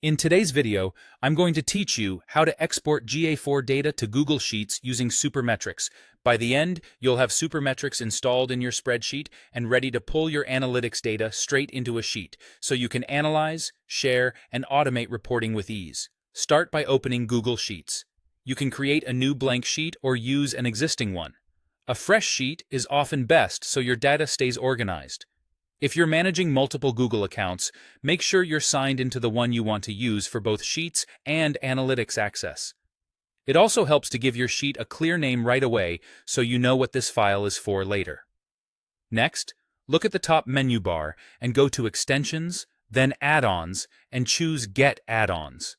In today's video, I'm going to teach you how to export GA4 data to Google Sheets using Supermetrics. By the end, you'll have Supermetrics installed in your spreadsheet and ready to pull your analytics data straight into a sheet, so you can analyze, share, and automate reporting with ease. Start by opening Google Sheets. You can create a new blank sheet or use an existing one. A fresh sheet is often best so your data stays organized. If you're managing multiple Google accounts, make sure you're signed into the one you want to use for both Sheets and Analytics access. It also helps to give your sheet a clear name right away so you know what this file is for later. Next, look at the top menu bar and go to Extensions, then Add-ons, and choose Get Add-ons.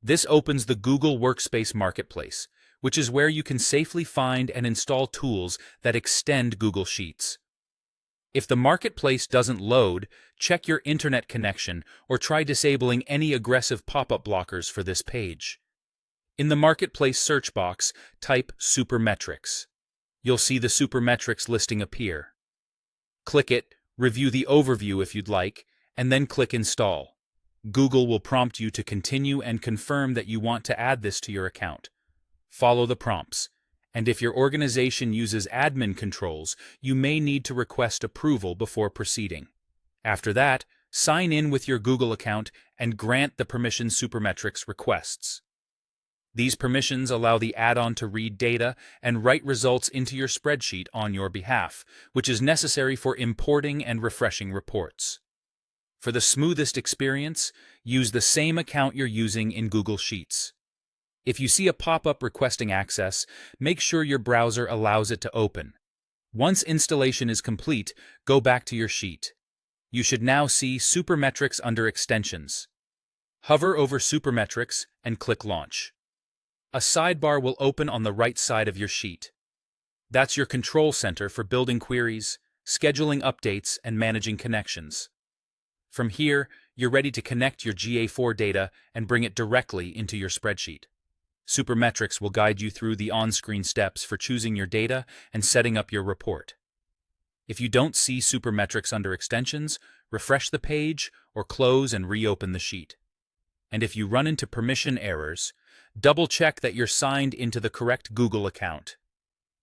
This opens the Google Workspace Marketplace, which is where you can safely find and install tools that extend Google Sheets. If the marketplace doesn't load, check your internet connection or try disabling any aggressive pop-up blockers for this page. In the marketplace search box, type Supermetrics. You'll see the Supermetrics listing appear. Click it, review the overview if you'd like, and then click Install. Google will prompt you to continue and confirm that you want to add this to your account. Follow the prompts. And if your organization uses admin controls, you may need to request approval before proceeding. After that, sign in with your Google account and grant the permissions Supermetrics requests. These permissions allow the add-on to read data and write results into your spreadsheet on your behalf, which is necessary for importing and refreshing reports. For the smoothest experience, use the same account you're using in Google Sheets. If you see a pop-up requesting access, make sure your browser allows it to open. Once installation is complete, go back to your sheet. You should now see Supermetrics under Extensions. Hover over Supermetrics and click Launch. A sidebar will open on the right side of your sheet. That's your control center for building queries, scheduling updates, and managing connections. From here, you're ready to connect your GA4 data and bring it directly into your spreadsheet. Supermetrics will guide you through the on-screen steps for choosing your data and setting up your report. If you don't see Supermetrics under Extensions, refresh the page or close and reopen the sheet. And if you run into permission errors, double-check that you're signed into the correct Google account.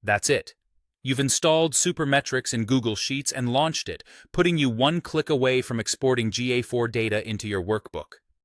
That's it. You've installed Supermetrics in Google Sheets and launched it, putting you one click away from exporting GA4 data into your workbook.